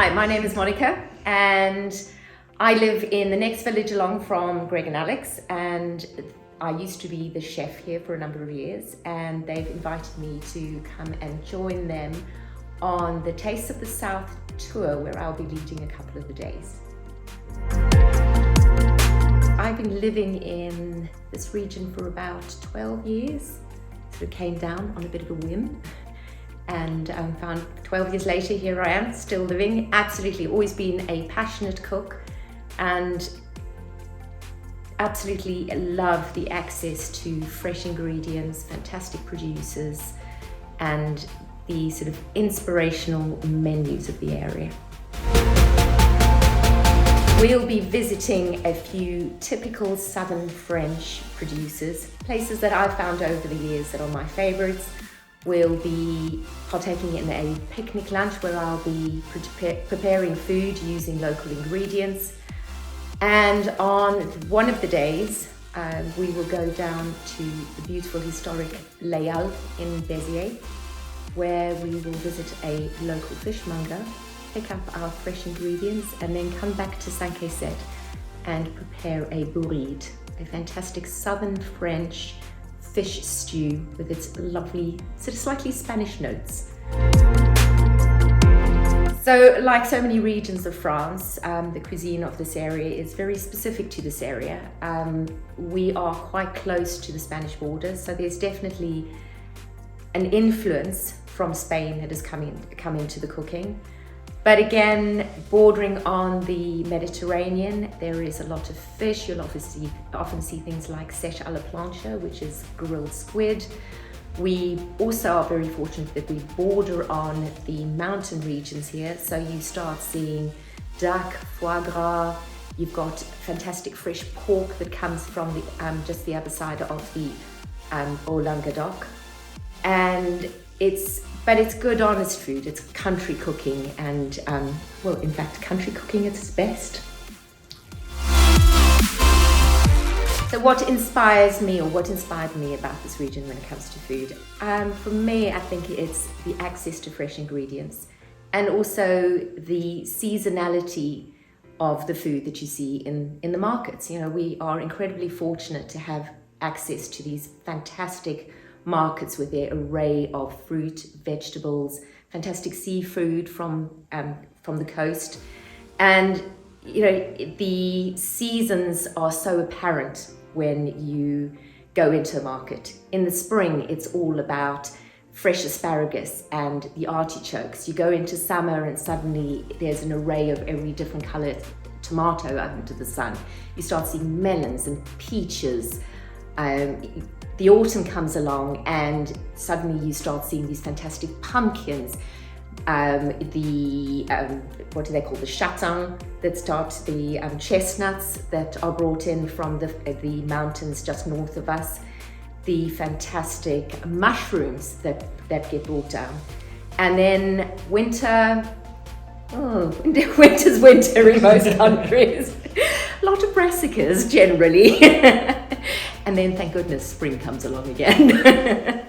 Hi, my name is Monica and I live in the next village along from Greg and Alex, and I used to be the chef here for a number of years, and they've invited me to come and join them on the Taste of the South tour, where I'll be leading a couple of the days. I've been living in this region for about 12 years. Sort of came down on a bit of a whim, and found 12 years later, here I am, still living. Absolutely, always been a passionate cook, and absolutely love the access to fresh ingredients, fantastic producers, and the sort of inspirational menus of the area. We'll be visiting a few typical southern French producers, places that I've found over the years that are my favorites. We'll be partaking in a picnic lunch where I'll be preparing food using local ingredients. And on one of the days, we will go down to the beautiful historic Les Halles in Béziers, where we will visit a local fishmonger, pick up our fresh ingredients, and then come back to Saint-Quay and prepare a bourride, a fantastic southern French fish stew with its lovely, sort of slightly Spanish notes. So, like so many regions of France, the cuisine of this area is very specific to this area. We are quite close to the Spanish border, so there's definitely an influence from Spain that has come into the cooking. But again, bordering on the Mediterranean, there is a lot of fish. You'll often see things like sèche à la plancha, which is grilled squid. We also are very fortunate that we border on the mountain regions here. So you start seeing duck, foie gras. You've got fantastic fresh pork that comes from just the other side of the Languedoc. And it's good, honest food. It's country cooking, and well, in fact, country cooking at its best. So what inspires me, or what inspired me about this region when it comes to food? For me, I think it's the access to fresh ingredients, and also the seasonality of the food that you see in the markets. You know, we are incredibly fortunate to have access to these fantastic markets with their array of fruit, vegetables, fantastic seafood from the coast. And you know, the seasons are so apparent when you go into a market. In the spring, it's all about fresh asparagus and the artichokes. You go into summer and suddenly there's an array of every different colored tomato under the sun. You start seeing melons and peaches. The autumn comes along and suddenly you start seeing these fantastic pumpkins, what do they call, the châtain, that start, the chestnuts that are brought in from the mountains just north of us, the fantastic mushrooms that get brought down. And then winter's winter in most countries. A lot of brassicas generally. And then, thank goodness, spring comes along again.